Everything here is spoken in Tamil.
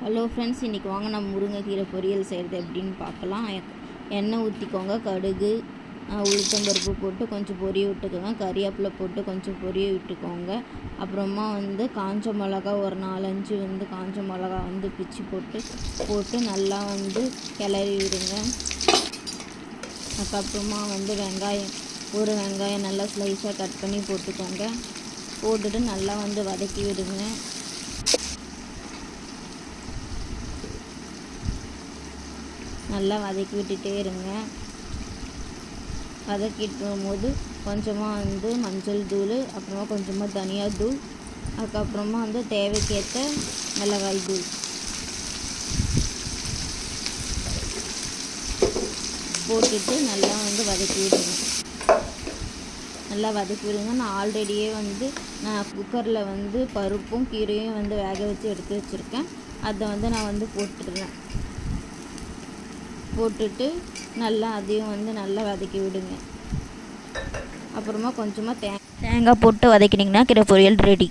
ஹலோ ஃப்ரெண்ட்ஸ், இன்றைக்கி வாங்க நம்ம முருங்கைக்கீரை பொரியல் செய்கிறது எப்படின்னு பார்க்கலாம். எண்ணெய் ஊற்றிக்கோங்க. கடுகு, உளுத்தம்பருப்பு போட்டு கொஞ்சம் பொரிய விட்டுக்கோங்க. கறிவேப்பிலை போட்டு கொஞ்சம் பொரிய விட்டுக்கோங்க. அப்புறமா காஞ்ச மிளகா ஒரு 4-5 காஞ்ச மிளகா பிச்சு போட்டு நல்லா கிளறி விடுங்க. அதுக்கப்புறமா ஒரு வெங்காயம் நல்லா ஸ்லைஸாக கட் பண்ணி போட்டுக்கோங்க. போட்டுட்டு நல்லா வதக்கி விடுங்க. நல்லா வதக்கி விட்டுட்டே இருங்க. வதக்கிட்டும் போது கொஞ்சமாக மஞ்சள் தூள், அப்புறமா கொஞ்சமாக தனியாத்தூள், அதுக்கப்புறமா தேவைக்கேற்ற மிளகாய் தூள் போட்டுட்டு நல்லா வதக்கி விடுங்க. நல்லா வதக்கி விடுங்க. நான் ஆல்ரெடியே நான் குக்கரில் பருப்பும் கீரையும் வேக வச்சு எடுத்து வச்சுருக்கேன். அதை நான் போட்டுடுறேன். போட்டுட்டு நல்லா அதையும் நல்லா வதக்கி விடுங்க. அப்புறமா கொஞ்சமாக தேங்காய் போட்டு வதக்கினிங்கன்னா கீரை பொரியல் ரெடி.